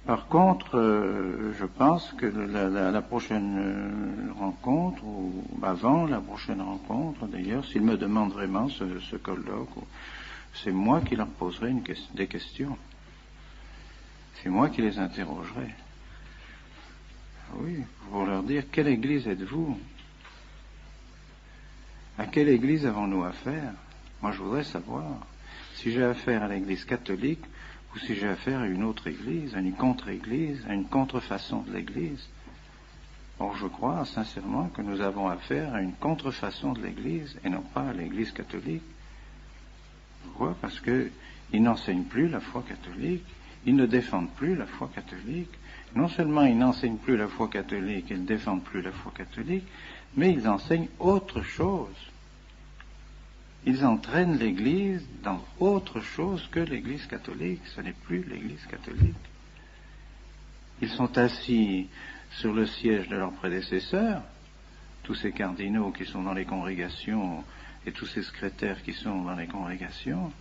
Par contre, je pense que la prochaine rencontre, ou avant la prochaine rencontre d'ailleurs, s'ils me demandent vraiment ce colloque, c'est moi qui leur poserai des questions. C'est moi qui les interrogerai. Oui, pour leur dire, quelle Église êtes-vous? À quelle Église avons-nous affaire? Moi, je voudrais savoir si j'ai affaire à l'Église catholique ou si j'ai affaire à une autre Église, à une contre-église, à une contrefaçon de l'Église. Or, je crois sincèrement que nous avons affaire à une contrefaçon de l'Église et non pas à l'Église catholique. Pourquoi? Parce qu'ils n'enseignent plus la foi catholique, ils ne défendent plus la foi catholique. Non seulement ils n'enseignent plus la foi catholique, ils ne défendent plus la foi catholique, mais ils enseignent autre chose. Ils entraînent l'Église dans autre chose que l'Église catholique. Ce n'est plus l'Église catholique. Ils sont assis sur le siège de leurs prédécesseurs, tous ces cardinaux qui sont dans les congrégations et tous ces secrétaires qui sont dans les congrégations,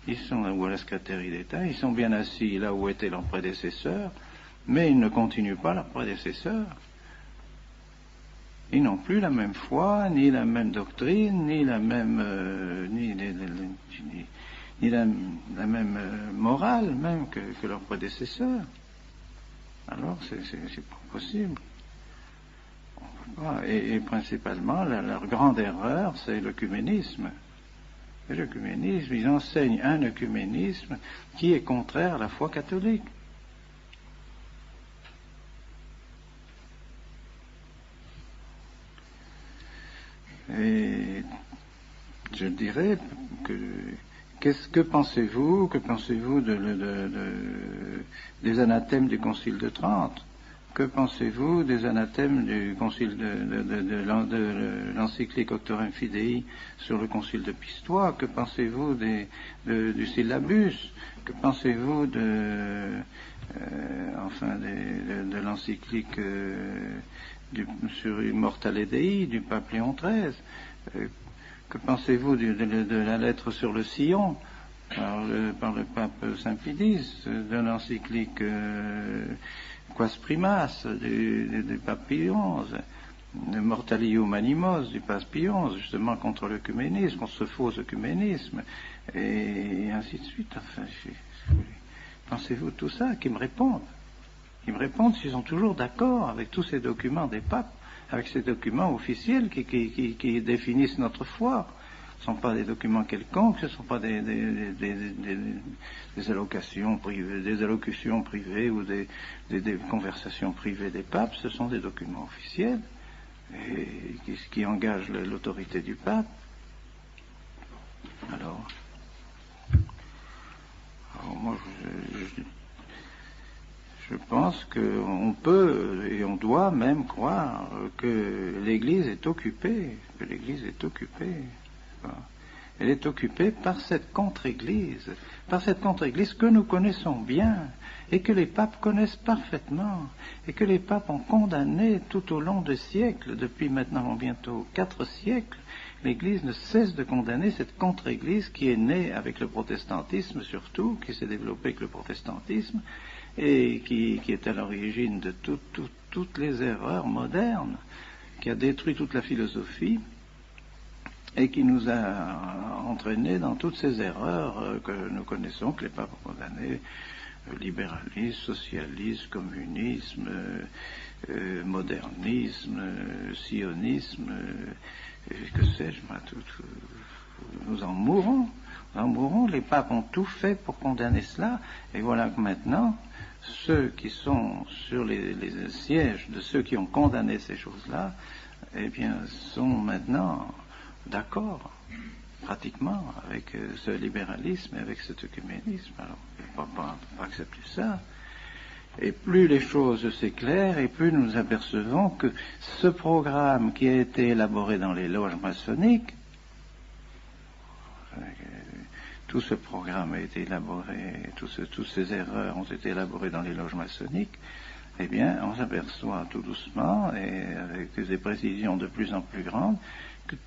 ils sont ou à la secrétaire d'État, ils sont bien assis là où étaient leurs prédécesseurs, mais ils ne continuent pas leurs prédécesseurs. Ils n'ont plus la même foi, ni la même doctrine, ni la même la même morale même que leurs prédécesseurs. Alors c'est pas possible. Et principalement, leur grande erreur, c'est l'œcuménisme. Et l'œcuménisme, ils enseignent un œcuménisme qui est contraire à la foi catholique. Et je dirais que pensez-vous des anathèmes du Concile de Trente? Que pensez-vous des anathèmes du Concile de l'encyclique Auctorem Fidei sur le Concile de Pistoie? Que pensez-vous du syllabus? Que pensez-vous de l'encyclique sur Immortale Dei du pape Léon XIII? Que pensez-vous de la lettre sur le sillon par le pape Saint-Pidis, de l'encyclique Quas Primas du pape Pie XI, de Mortalium Animos du pape Pie XI, justement contre l'œcuménisme, contre ce faux œcuménisme, et ainsi de suite. Enfin, pensez-vous de tout ça? Qu'ils me répondent. Ils me répondent s'ils sont toujours d'accord avec tous ces documents des papes, avec ces documents officiels qui définissent notre foi. Ce ne sont pas des documents quelconques, ce ne sont pas des allocations privées ou des conversations privées des papes, ce sont des documents officiels et qui engagent l'autorité du pape. Alors moi je pense qu'on peut et on doit même croire que l'Église est occupée, Elle est occupée par cette contre-église que nous connaissons bien et que les papes connaissent parfaitement et que les papes ont condamné tout au long des siècles, depuis maintenant bientôt 4 siècles. L'Église ne cesse de condamner cette contre-église qui est née avec le protestantisme surtout, qui s'est développée avec le protestantisme et qui est à l'origine de toutes les erreurs modernes, qui a détruit toute la philosophie et qui nous a entraînés dans toutes ces erreurs que nous connaissons, que les papes ont condamnées, libéralisme, socialisme, communisme, modernisme, sionisme, que sais-je, nous en mourrons, les papes ont tout fait pour condamner cela, et voilà que maintenant, ceux qui sont sur les sièges de ceux qui ont condamné ces choses-là, eh bien, sont maintenant d'accord, pratiquement, avec ce libéralisme et avec cet œcuménisme. Alors, on ne peut pas accepter ça. Et plus les choses s'éclairent, et plus nous apercevons que ce programme qui a été élaboré dans les loges maçonniques, tout ce programme a été élaboré, toutes ces erreurs ont été élaborées dans les loges maçonniques, eh bien, on s'aperçoit tout doucement, et avec des précisions de plus en plus grandes,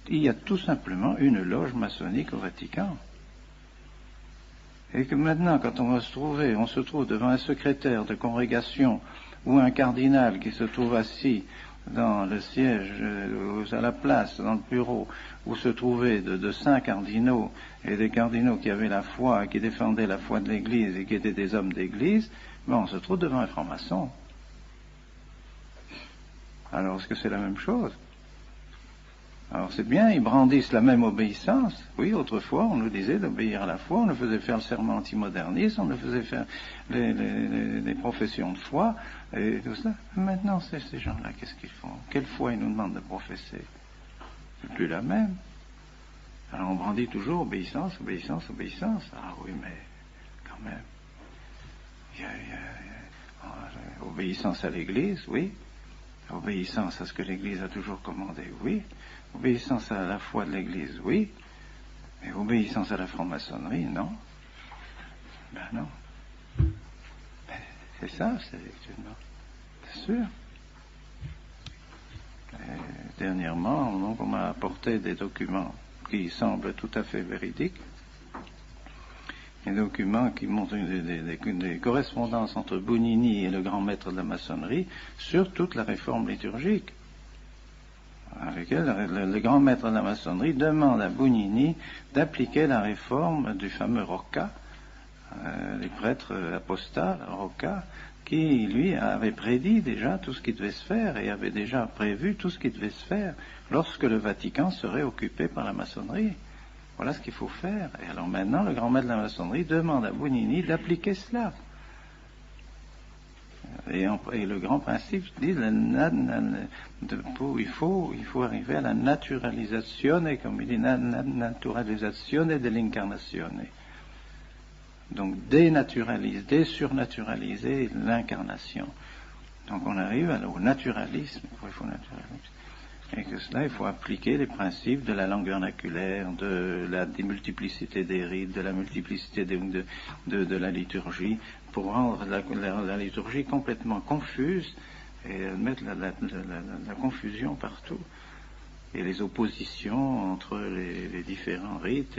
qu'il y a tout simplement une loge maçonnique au Vatican. Et que maintenant, quand on se trouve devant un secrétaire de congrégation ou un cardinal qui se trouve assis dans le siège, à la place, dans le bureau, où se trouvaient de saints cardinaux, et des cardinaux qui avaient la foi, qui défendaient la foi de l'Église et qui étaient des hommes d'Église, on se trouve devant un franc-maçon. Alors, est-ce que c'est la même chose? Alors c'est bien, ils brandissent la même obéissance. Oui, autrefois, on nous disait d'obéir à la foi, on nous faisait faire le serment antimoderniste, on nous faisait faire les professions de foi, et tout ça. Maintenant, ces gens-là, qu'est-ce qu'ils font? Quelle foi ils nous demandent de professer? C'est plus la même. Alors on brandit toujours obéissance, obéissance, obéissance. Ah oui, mais quand même. Obéissance à l'Église, oui. Obéissance à ce que l'Église a toujours commandé, oui. Obéissance à la foi de l'Église, oui. Mais obéissance à la franc-maçonnerie, non. Ben non. Ben, c'est ça, c'est effectivement. C'est sûr. Et dernièrement, donc, on m'a apporté des documents qui semblent tout à fait véridiques. Des documents qui montrent des correspondances entre Bugnini et le grand maître de la maçonnerie sur toute la réforme liturgique, avec elle, le grand maître de la maçonnerie demande à Bugnini d'appliquer la réforme du fameux Rocca, les prêtres apostats, Rocca, qui, lui, avait prédit déjà tout ce qui devait se faire et avait déjà prévu tout ce qui devait se faire lorsque le Vatican serait occupé par la maçonnerie. Voilà ce qu'il faut faire. Et alors maintenant, le grand maître de la maçonnerie demande à Bugnini d'appliquer cela. Et le grand principe dit il faut arriver à la naturalisazione, comme il dit, naturalisazione dell'incarnazione. Donc désurnaturaliser l'incarnation. Donc on arrive au naturalisme. Il faut naturalisme. Et que cela, il faut appliquer les principes de la langue vernaculaire, de la démultiplicité des rites, de la multiplicité de la liturgie, pour rendre la liturgie complètement confuse et mettre la confusion partout. Et les oppositions entre les différents rites.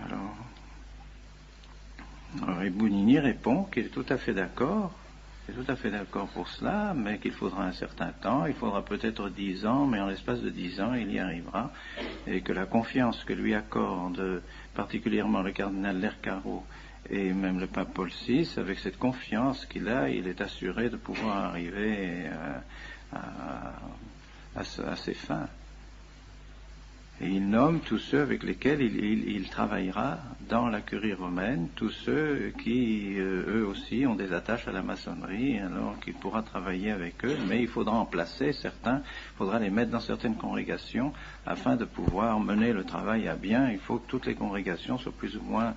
Alors Bugnini répond qu'il est tout à fait d'accord. C'est tout à fait d'accord pour cela, mais qu'il faudra un certain temps, il faudra peut-être 10 ans, mais en l'espace de 10 ans, il y arrivera, et que la confiance que lui accorde particulièrement le cardinal Lercaro et même le pape Paul VI, avec cette confiance qu'il a, il est assuré de pouvoir arriver à ses fins. Et il nomme tous ceux avec lesquels il travaillera dans la curie romaine, tous ceux qui, eux aussi, ont des attaches à la maçonnerie, alors qu'il pourra travailler avec eux, mais il faudra en placer certains, il faudra les mettre dans certaines congrégations, afin de pouvoir mener le travail à bien. Il faut que toutes les congrégations soient plus ou moins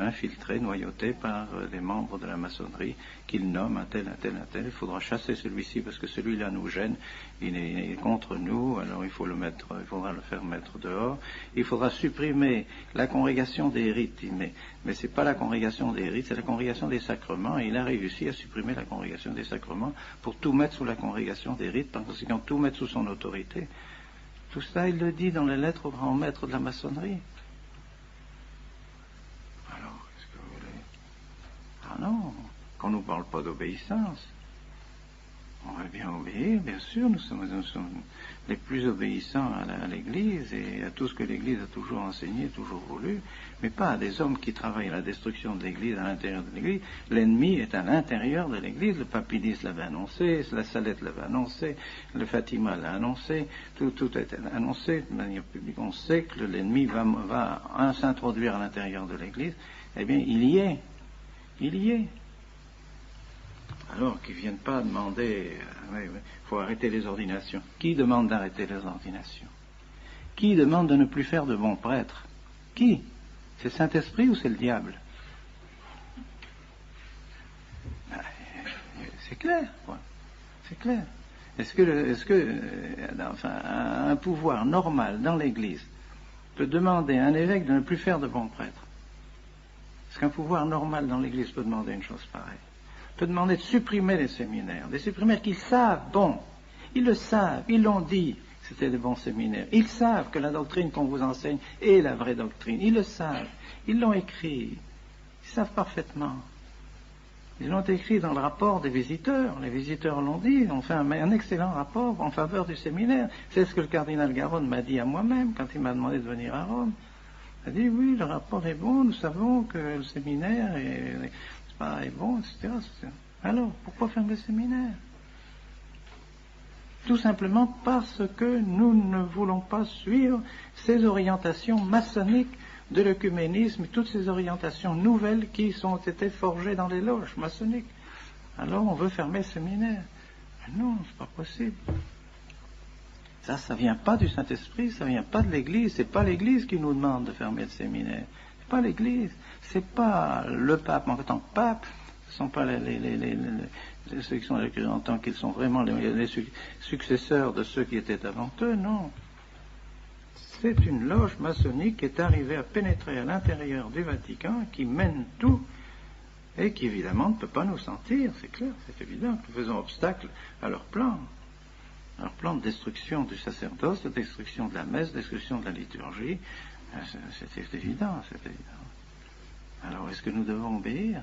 infiltrées, noyautées par les membres de la maçonnerie, qu'il nomme un tel, un tel, un tel. Il faudra chasser celui-ci, parce que celui-là nous gêne, il est contre nous, alors il faudra le faire mettre dehors. Il faudra supprimer la congrégation des rites, mais c'est pas la congrégation des rites, c'est la congrégation des sacrements, et il a réussi à supprimer la congrégation des sacrements pour tout mettre sous la congrégation des rites, par conséquent tout mettre sous son autorité. Tout ça, il le dit dans les lettres au grand maître de la maçonnerie. Alors, qu'est-ce que vous voulez? Ah non, qu'on ne nous parle pas d'obéissance. On va bien obéir, bien sûr, nous sommes les plus obéissants à l'Église et à tout ce que l'Église a toujours enseigné, toujours voulu, mais pas à des hommes qui travaillent à la destruction de l'Église, à l'intérieur de l'Église. L'ennemi est à l'intérieur de l'Église, le papidis l'avait annoncé, la Salette l'avait annoncé, le Fatima l'a annoncé, tout a été annoncé de manière publique. On sait que l'ennemi va s'introduire à l'intérieur de l'Église. Eh bien, il y est. Alors qu'ils ne viennent pas demander, il faut arrêter les ordinations. Qui demande d'arrêter les ordinations? Qui demande de ne plus faire de bons prêtres? Qui? C'est le Saint-Esprit ou c'est le diable? C'est clair, quoi. C'est clair. Est-ce que un pouvoir normal dans l'Église peut demander à un évêque de ne plus faire de bons prêtres? Est-ce qu'un pouvoir normal dans l'Église peut demander une chose pareille? Peut demander de supprimer les séminaires, des séminaires qu'ils savent, bon, ils le savent, ils l'ont dit, c'était des bons séminaires. Ils savent que la doctrine qu'on vous enseigne est la vraie doctrine. Ils le savent. Ils l'ont écrit. Ils savent parfaitement. Ils l'ont écrit dans le rapport des visiteurs. Les visiteurs l'ont dit. On fait un excellent rapport en faveur du séminaire. C'est ce que le cardinal Garonne m'a dit à moi-même quand il m'a demandé de venir à Rome. Il a dit, oui, le rapport est bon. Nous savons que le séminaire est bon, etc. Alors, pourquoi faire le séminaire? Tout simplement parce que nous ne voulons pas suivre ces orientations maçonniques de l'œcuménisme, toutes ces orientations nouvelles qui ont été forgées dans les loges maçonniques. Alors on veut fermer le séminaire. Mais non, c'est pas possible. Ça vient pas du Saint-Esprit, ça vient pas de l'Église. C'est pas l'Église qui nous demande de fermer le séminaire. C'est pas l'Église. C'est pas le pape en tant que pape. Ce sont pas ceux qui sont écrits en tant qu'ils sont vraiment les successeurs de ceux qui étaient avant eux, non. C'est une loge maçonnique qui est arrivée à pénétrer à l'intérieur du Vatican, qui mène tout, et qui évidemment ne peut pas nous sentir, c'est clair, c'est évident, que nous faisons obstacle à leur plan de destruction du sacerdoce, de destruction de la messe, de destruction de la liturgie, c'est évident, c'est évident. Alors est-ce que nous devons obéir?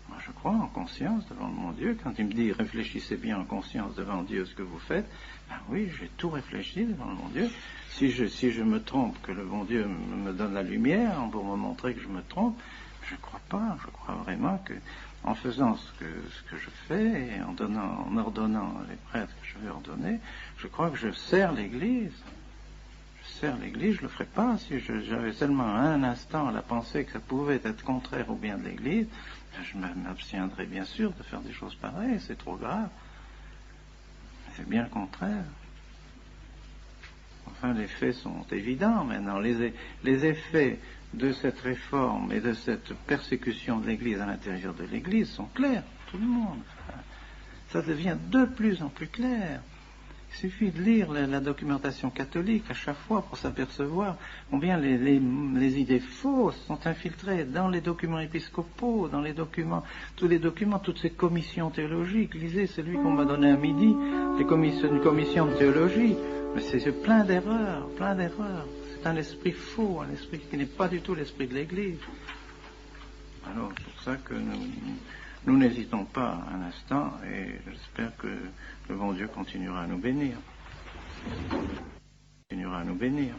Moi, je crois en conscience devant mon Dieu. Quand il me dit réfléchissez bien en conscience devant Dieu ce que vous faites, ben oui, j'ai tout réfléchi devant mon Dieu. Si je me trompe, que le bon Dieu me donne la lumière pour me montrer que je me trompe, je ne crois pas. Je crois vraiment que en faisant ce que je fais et en ordonnant les prêtres que je vais ordonner, je crois que je sers l'Église. Je ne le ferai pas si j'avais seulement un instant la pensée que ça pouvait être contraire au bien de l'Église. Je m'abstiendrai bien sûr de faire des choses pareilles, c'est trop grave. C'est bien le contraire. Enfin, les faits sont évidents maintenant. Les effets de cette réforme et de cette persécution de l'Église à l'intérieur de l'Église sont clairs pour tout le monde. Ça devient de plus en plus clair. Il suffit de lire la documentation catholique à chaque fois pour s'apercevoir combien les idées fausses sont infiltrées dans les documents épiscopaux, dans tous les documents, toutes ces commissions théologiques. Lisez celui qu'on m'a donné à midi, une commission de théologie. Mais c'est plein d'erreurs, plein d'erreurs. C'est un esprit faux, un esprit qui n'est pas du tout l'esprit de l'Église. Alors, c'est pour ça que nous n'hésitons pas un instant et j'espère que le bon Dieu continuera à nous bénir. Continuera à nous bénir.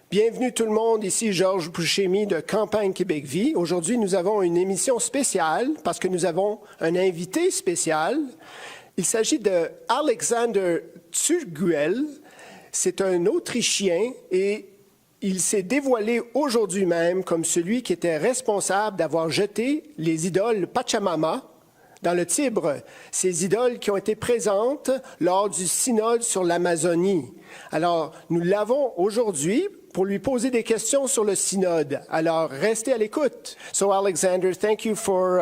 Bienvenue tout le monde, ici Georges Bouchemi de Campagne Québec Vie. Aujourd'hui, nous avons une émission spéciale parce que nous avons un invité spécial. Il s'agit de Alexander Turguel. C'est un Autrichien et il s'est dévoilé aujourd'hui même comme celui qui était responsable d'avoir jeté les idoles Pachamama dans le Tibre, ces idoles qui ont été présentes lors du synode sur l'Amazonie. Alors, nous l'avons aujourd'hui pour lui poser des questions sur le synode. Alors, restez à l'écoute. So, Alexander, thank you for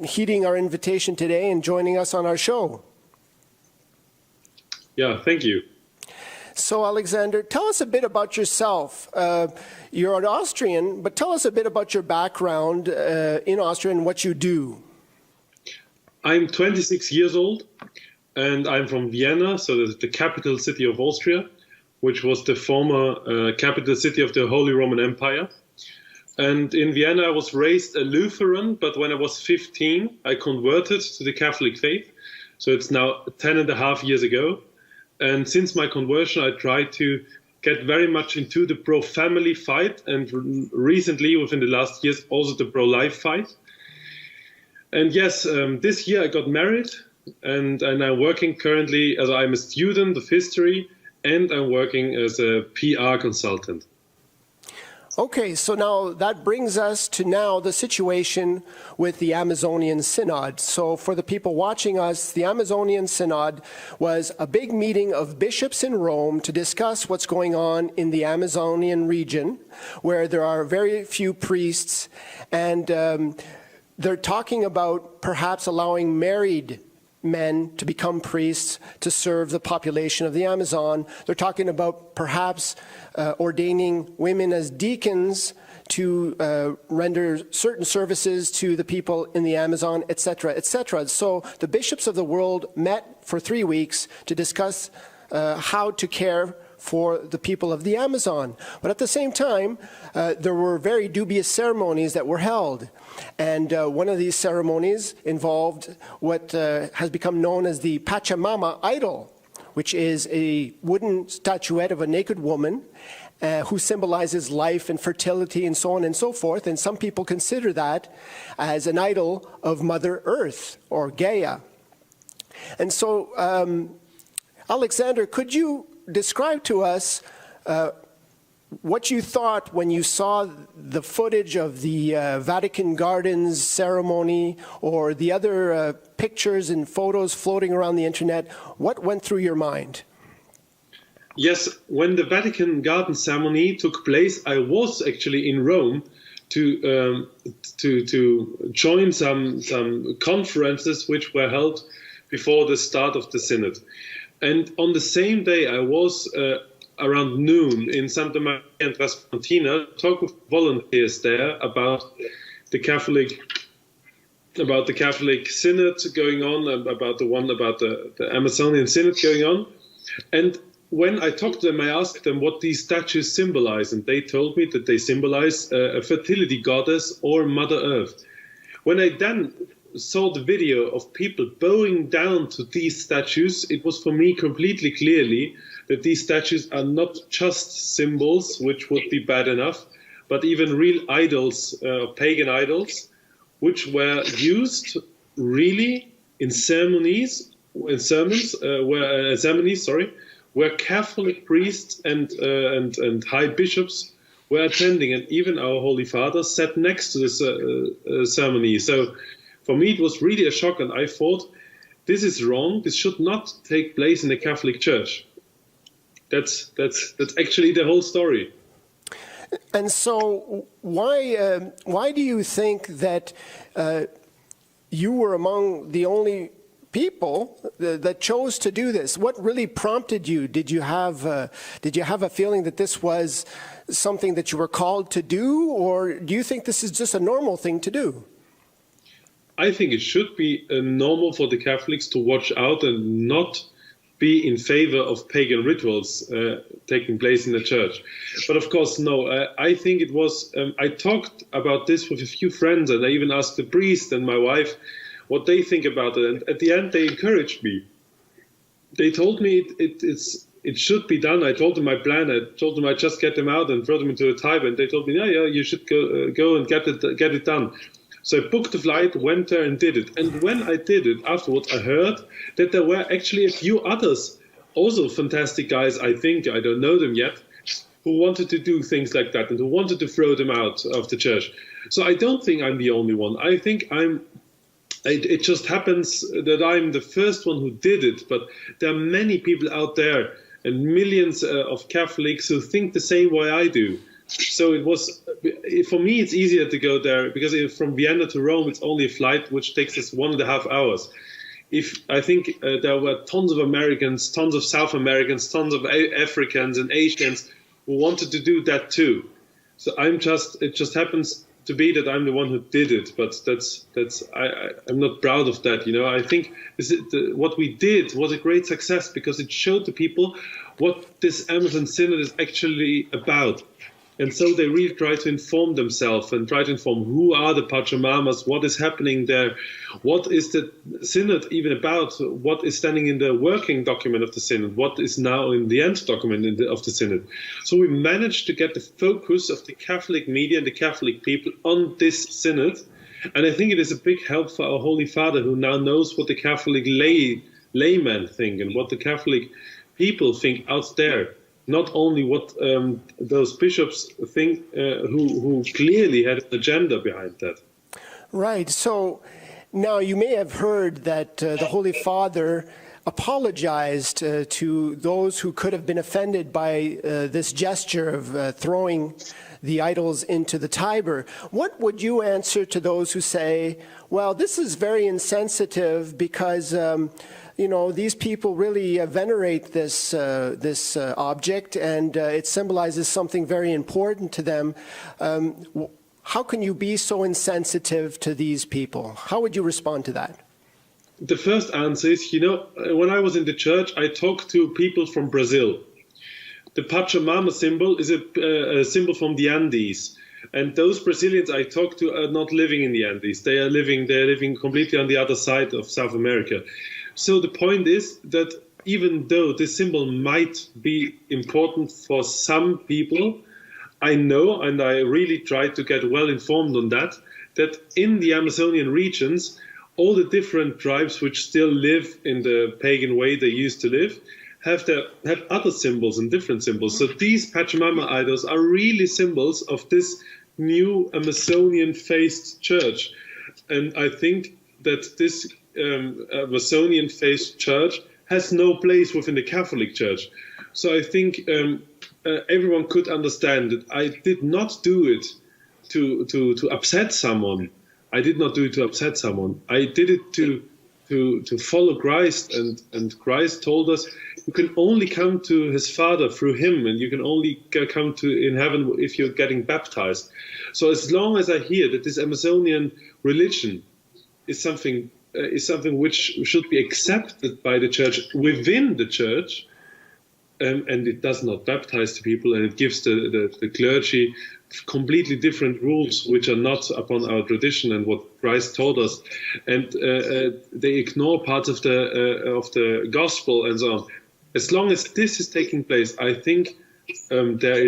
heeding our invitation today and joining us on our show. Yeah, thank you. So, Alexander, tell us a bit about yourself. You're an Austrian, but tell us a bit about your background in Austria and what you do. I'm 26 years old, and I'm from Vienna, so the capital city of Austria, which was the former capital city of the Holy Roman Empire. And in Vienna, I was raised a Lutheran, but when I was 15, I converted to the Catholic faith. So it's now 10 and a half years ago. And since my conversion, I tried to get very much into the pro-family fight, and recently, within the last years, also the pro-life fight. And yes, this year I got married, and I'm working currently as I'm a student of history, and I'm working as a PR consultant. Okay, so now that brings us to now the situation with the Amazonian Synod. So for the people watching us, the Amazonian Synod was a big meeting of bishops in Rome to discuss what's going on in the Amazonian region, where there are very few priests, and they're talking about perhaps allowing married men to become priests to serve the population of the Amazon. They're talking about perhaps ordaining women as deacons to render certain services to the people in the Amazon, etc., etc. So the bishops of the world met for 3 weeks to discuss how to care for the people of the Amazon. But at the same time, there were very dubious ceremonies that were held. And one of these ceremonies involved what has become known as the Pachamama idol, which is a wooden statuette of a naked woman who symbolizes life and fertility and so on and so forth. And some people consider that as an idol of Mother Earth or Gaia. And so, Alexander, could you describe to us what you thought when you saw the footage of the Vatican Gardens ceremony or the other pictures and photos floating around the internet? What went through your mind? Yes, when the Vatican Garden ceremony took place, I was actually in Rome to join some conferences which were held before the start of the synod. And on the same day, I was around noon in Santa Maria and Traspontina, talk with volunteers there about the Catholic synod going on, about the Amazonian synod going on. And when I talked to them, I asked them what these statues symbolize, and they told me that they symbolize a fertility goddess or Mother Earth. When I then saw the video of people bowing down to these statues, it was for me completely clearly that these statues are not just symbols, which would be bad enough, but even real idols, pagan idols, which were used really in sermons, where Catholic priests and high bishops were attending, and even our Holy Father sat next to this ceremony. So for me, it was really a shock, and I thought, this is wrong. This should not take place in the Catholic Church. That's actually the whole story. And so, why do you think that you were among the only people that chose to do this? What really prompted you? Did you have a feeling that this was something that you were called to do, or do you think this is just a normal thing to do? I think it should be normal for the Catholics to watch out and not be in favor of pagan rituals taking place in the church. But of course, no, I think it was, I talked about this with a few friends, and I even asked the priest and my wife what they think about it. And at the end, they encouraged me. They told me it's it should be done. I told them my plan. I told them I'd just get them out and throw them into a Tiber. And they told me, yeah, you should go and get it done. So I booked a flight, went there and did it. And when I did it, afterwards, I heard that there were actually a few others, also fantastic guys, I think, I don't know them yet, who wanted to do things like that and who wanted to throw them out of the church. So I don't think I'm the only one. I think it just happens that I'm the first one who did it, but there are many people out there and millions of Catholics who think the same way I do. So it was, for me, it's easier to go there because from Vienna to Rome, it's only a flight which takes us 1.5 hours. I think there were tons of Americans, tons of South Americans, tons of Africans and Asians who wanted to do that too. So it just happens to be that I'm the one who did it, but I'm not proud of that. I think what we did was a great success because it showed the people what this Amazon Synod is actually about. And so they really try to inform themselves and try to inform who are the Pachamamas, what is happening there, what is the Synod even about, what is standing in the working document of the Synod, what is now in the end document of the Synod. So we managed to get the focus of the Catholic media and the Catholic people on this Synod. And I think it is a big help for our Holy Father, who now knows what the Catholic laymen think and what the Catholic people think out there. Not only what those bishops think, who clearly had an agenda behind that. Right. So now you may have heard that the Holy Father apologized to those who could have been offended by this gesture of throwing the idols into the Tiber. What would you answer to those who say, well, this is very insensitive because these people really venerate this object, and it symbolizes something very important to them. How can you be so insensitive to these people? How would you respond to that? The first answer is, when I was in the church, I talked to people from Brazil. The Pachamama symbol is a symbol from the Andes. And those Brazilians I talked to are not living in the Andes. They're living completely on the other side of South America. So the point is that even though this symbol might be important for some people, I know, and I really try to get well informed on that in the Amazonian regions, all the different tribes which still live in the pagan way they used to live have other symbols and different symbols. So these Pachamama idols are really symbols of this new Amazonian-faced church. And I think that this Amazonian-faced church has no place within the Catholic Church. So I think everyone could understand that I did not do it to upset someone. I did not do it to upset someone. I did it to follow Christ, and Christ told us you can only come to his Father through him, and you can only come in heaven if you're getting baptized. So as long as I hear that this Amazonian religion is something which should be accepted by the church within the church, and it does not baptize the people, and it gives the clergy completely different rules which are not upon our tradition and what Christ taught us, and they ignore parts of the gospel and so on. As long as this is taking place, I think there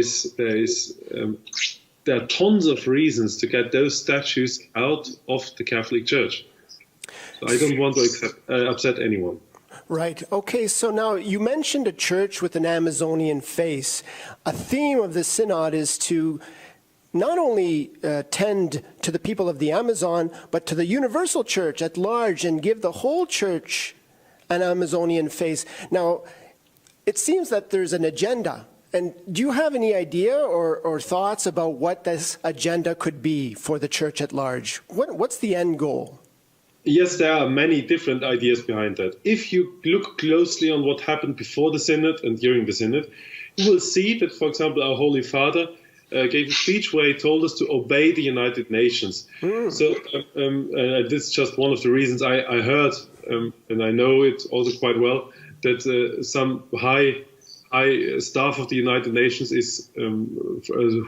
are tons of reasons to get those statues out of the Catholic Church. So I don't want to upset anyone. Right. Okay, so now you mentioned a church with an Amazonian face. A theme of the Synod is to not only tend to the people of the Amazon, but to the universal church at large and give the whole church an Amazonian face. Now, it seems that there's an agenda. And do you have any idea or thoughts about what this agenda could be for the church at large? What's the end goal? Yes, there are many different ideas behind that. If you look closely on what happened before the Synod and during the Synod, you will see that, for example, our Holy Father gave a speech where he told us to obey the United Nations. So this is just one of the reasons I heard, and I know it also quite well, that some high staff of the United Nations is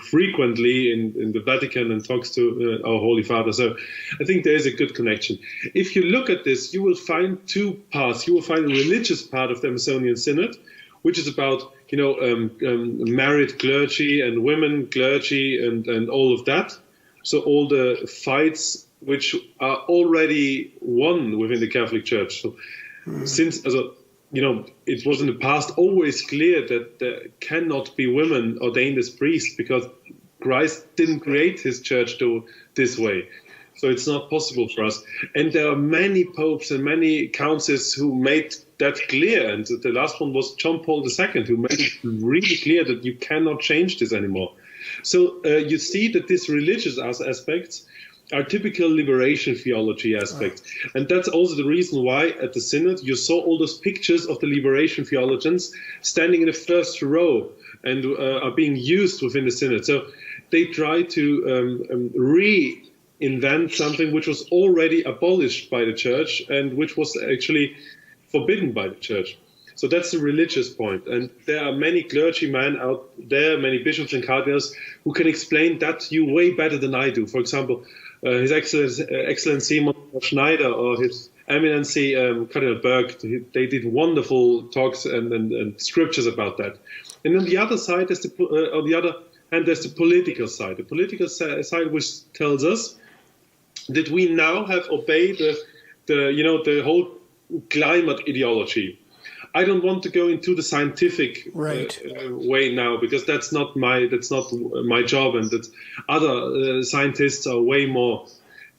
frequently in the Vatican and talks to our Holy Father. So I think there is a good connection. If you look at this, you will find two parts. You will find a religious part of the Amazonian Synod, which is about married clergy and women clergy and all of that. So all the fights which are already won within the Catholic Church. So since it was in the past always clear that there cannot be women ordained as priests because Christ didn't create his church this way. So it's not possible for us. And there are many popes and many councils who made that clear. And the last one was John Paul II, who made it really clear that you cannot change this anymore. So you see that these religious aspects are typical liberation theology aspects. And that's also the reason why at the Synod you saw all those pictures of the liberation theologians standing in the first row and are being used within the Synod. So they try to reinvent something which was already abolished by the Church and which was actually forbidden by the Church. So that's the religious point. And there are many clergymen out there, many bishops and cardinals, who can explain that to you way better than I do. For example, His Excellency Monseigneur Schneider or His Eminency Cardinal Berg, they did wonderful talks and scriptures about that. And on the other side, there's there's the political side. The political side which tells us that we now have obeyed the whole climate ideology. I don't want to go into the scientific way now because that's not my my job, and that other scientists are way more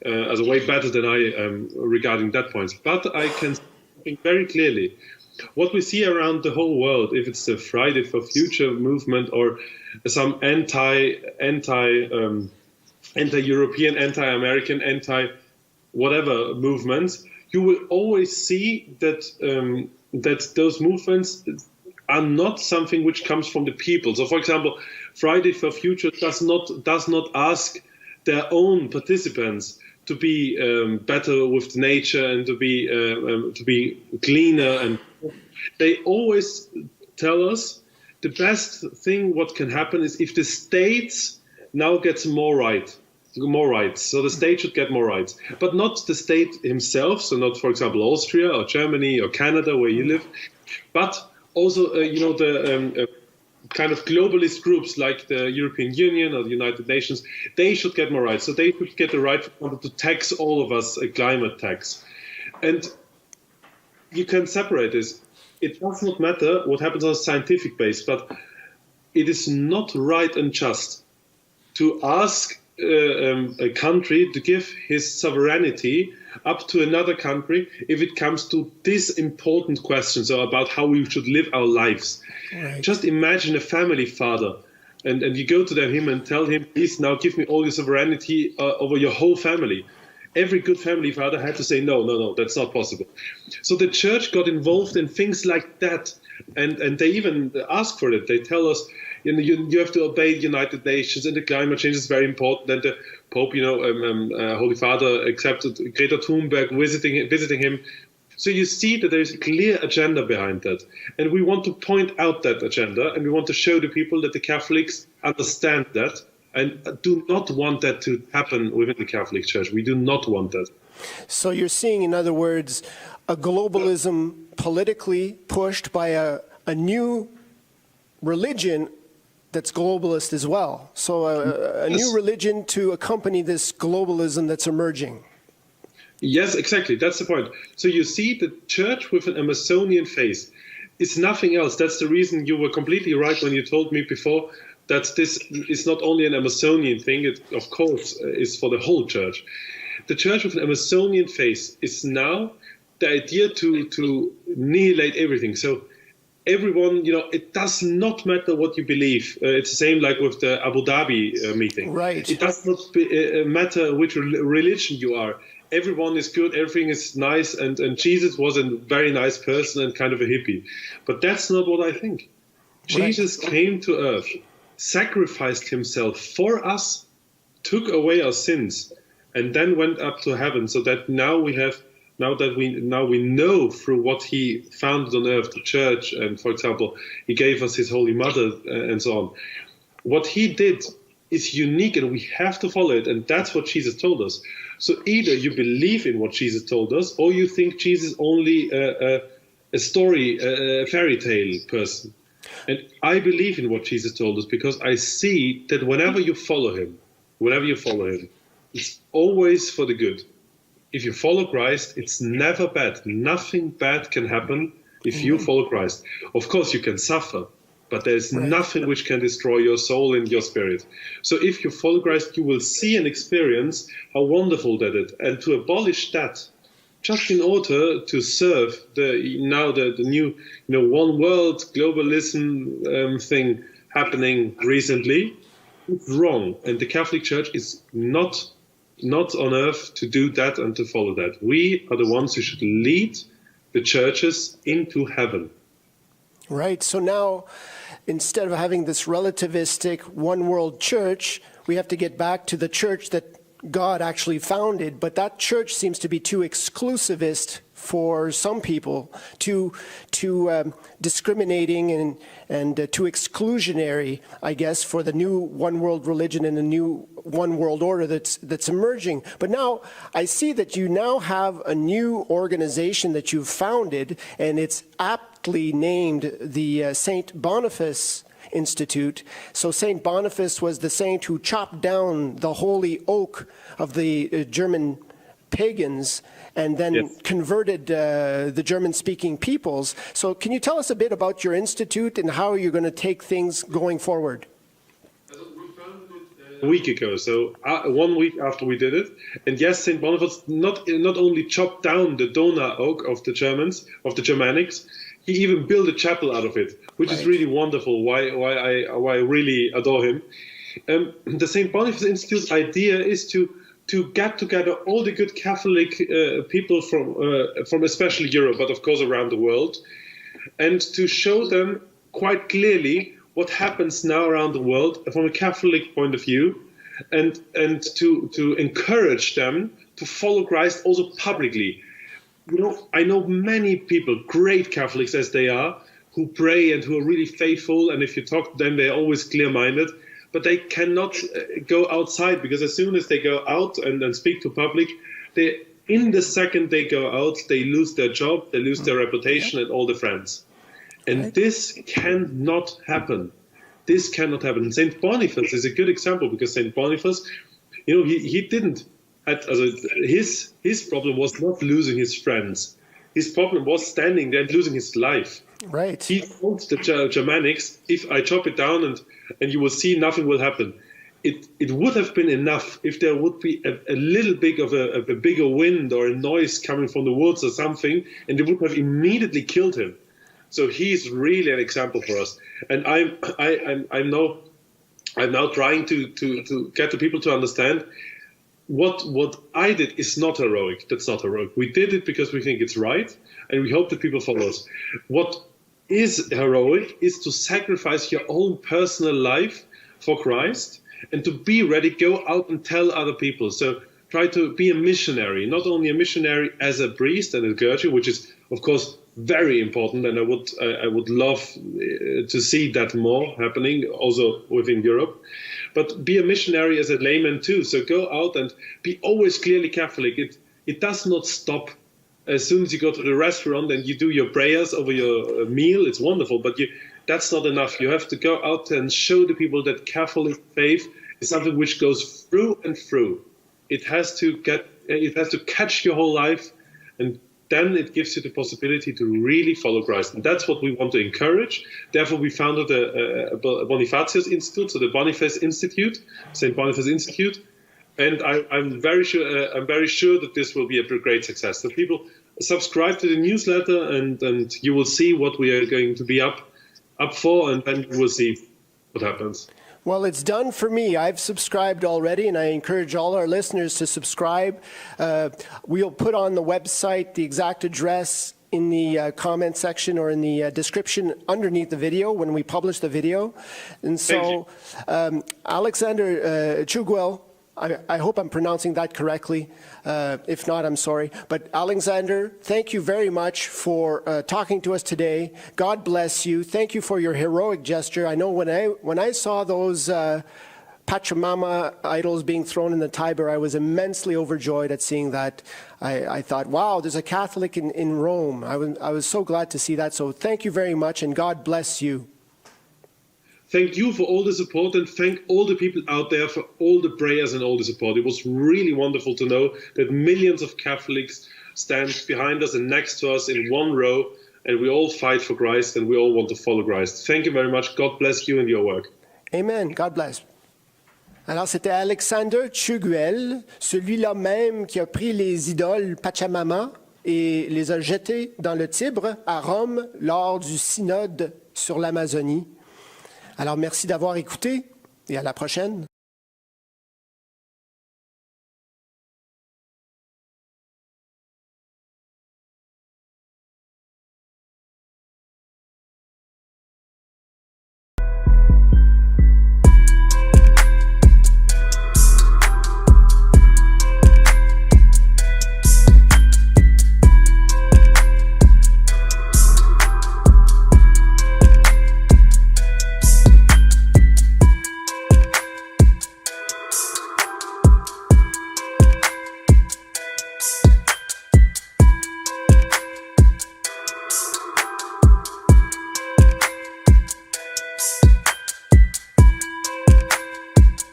way better than I am regarding that point. But I can think very clearly what we see around the whole world, if it's the Friday for Future movement or some anti-European, anti-American, anti-whatever movements, you will always see that that those movements are not something which comes from the people. So, for example, Friday for Future does not ask their own participants to be better with nature and to be cleaner, and they always tell us the best thing what can happen is if the states now gets more rights. So the state should get more rights, but not the state himself. So not, for example, Austria or Germany or Canada where you live, but also the kind of globalist groups like the European Union or the United Nations. They should get more rights. So they should get the right to tax all of us a climate tax, and you can separate this. It does not matter what happens on a scientific base, but it is not right and just to ask a country to give his sovereignty up to another country if it comes to these important questions about how we should live our lives. Right. Just imagine a family father and you go to him and tell him, please now give me all your sovereignty over your whole family. Every good family father had to say, no, that's not possible. So the Church got involved in things like that, and they even ask for it. They tell us, you have to obey the United Nations, and the climate change is very important. And the Pope, Holy Father, accepted Greta Thunberg visiting him. So you see that there is a clear agenda behind that. And we want to point out that agenda, and we want to show the people that the Catholics understand that and do not want that to happen within the Catholic Church. We do not want that. So you're seeing, in other words, a globalism politically pushed by a new religion that's globalist as well. So a new religion to accompany this globalism that's emerging. Yes, exactly. That's the point. So you see the Church with an Amazonian faith is nothing else. That's the reason you were completely right when you told me before that this is not only an Amazonian thing, it of course is for the whole Church. The Church with an Amazonian faith is now the idea to annihilate everything. So everyone, it does not matter what you believe. It's the same like with the Abu Dhabi meeting. Right. It does not matter which religion you are. Everyone is good, everything is nice, and Jesus was a very nice person and kind of a hippie. But that's not what I think. Right. Jesus came to earth, sacrificed himself for us, took away our sins, and then went up to heaven, so that now we know through what he founded on earth, the Church, and for example, he gave us his Holy Mother and so on. What he did is unique, and we have to follow it, and that's what Jesus told us. So either you believe in what Jesus told us, or you think Jesus is only a story, a fairy tale person. And I believe in what Jesus told us because I see that whenever you follow him, it's always for the good. If you follow Christ, it's never bad. Nothing bad can happen if you follow Christ. Of course, you can suffer, but there's nothing which can destroy your soul and your spirit. So if you follow Christ, you will see and experience how wonderful that is. And to abolish that, just in order to serve the new one world globalism thing happening recently, it's wrong. And the Catholic Church is not on earth to do that and to follow that. We are the ones who should lead the churches into heaven. Right. So now, instead of having this relativistic one world church, we have to get back to the church that God actually founded, but that church seems to be too exclusivist for some people, too discriminating and too exclusionary, I guess, for the new one world religion and the new one world order that's emerging. But now I see that you now have a new organization that you've founded, and it's aptly named the St. Boniface Institute. So St. Boniface was the saint who chopped down the holy oak of the German pagans and then converted the German-speaking peoples. So can you tell us a bit about your institute and how you're going to take things going forward? A week ago, so 1 week after we did it. And yes, St. Boniface not only chopped down the Donau oak of the Germanics, he even built a chapel out of it, which is really wonderful. Why I really adore him. The St. Boniface Institute's idea is to get together all the good Catholic people from especially Europe, but of course around the world, and to show them quite clearly what happens now around the world from a Catholic point of view, and to encourage them to follow Christ also publicly. I know many people, great Catholics as they are, who pray and who are really faithful, and if you talk to them, they're always clear-minded, but they cannot go outside, because as soon as they go out and speak to public, in the second they go out, they lose their job, they lose their reputation and all the friends. And this cannot happen. This cannot happen. And St. Boniface is a good example, because St. Boniface, he didn't. His problem was not losing his friends. His problem was standing there and losing his life. Right. He told the Germanics, if I chop it down and you will see nothing will happen. It would have been enough if there would be a little bit of a bigger wind or a noise coming from the woods or something, and they would have immediately killed him. So he's really an example for us. And I'm now trying to get the people to understand what I did is not heroic. That's not heroic. We did it because we think it's right, and we hope that people follow us. What is heroic is to sacrifice your own personal life for Christ and to be ready, go out and tell other people. So try to be a missionary, not only a missionary as a priest and a clergy, which is, of course, very important, and I would love to see that more happening also within Europe. But be a missionary as a layman too. So go out and be always clearly Catholic. It does not stop as soon as you go to the restaurant and you do your prayers over your meal. It's wonderful, but that's not enough. You have to go out and show the people that Catholic faith is something which goes through and through. It has to catch your whole life, and then it gives you the possibility to really follow Christ. And that's what we want to encourage. Therefore, we founded a Bonifatius Institute, so the Boniface Institute, St. Boniface Institute. And I'm very sure that this will be a great success. So people subscribe to the newsletter, and you will see what we are going to be up for, and then you will see what happens. Well, it's done for me. I've subscribed already, and I encourage all our listeners to subscribe. We'll put on the website the exact address in the comment section or in the description underneath the video when we publish the video. And so, Alexander Chugwell, I hope I'm pronouncing that correctly. If not, I'm sorry. But Alexander, thank you very much for talking to us today. God bless you. Thank you for your heroic gesture. I know when I saw those Pachamama idols being thrown in the Tiber, I was immensely overjoyed at seeing that. I thought, wow, there's a Catholic in Rome. I was so glad to see that. So thank you very much, and God bless you. Thank you for all the support, and thank all the people out there for all the prayers and all the support. It was really wonderful to know that millions of Catholics stand behind us and next to us in one row, and we all fight for Christ and we all want to follow Christ. Thank you very much. God bless you and your work. Amen. God bless. Alors, c'était Alexander Chuguel, celui-là même qui a pris les idoles Pachamama et les a jetées dans le Tibre à Rome lors du synode sur l'Amazonie. Alors, merci d'avoir écouté et à la prochaine.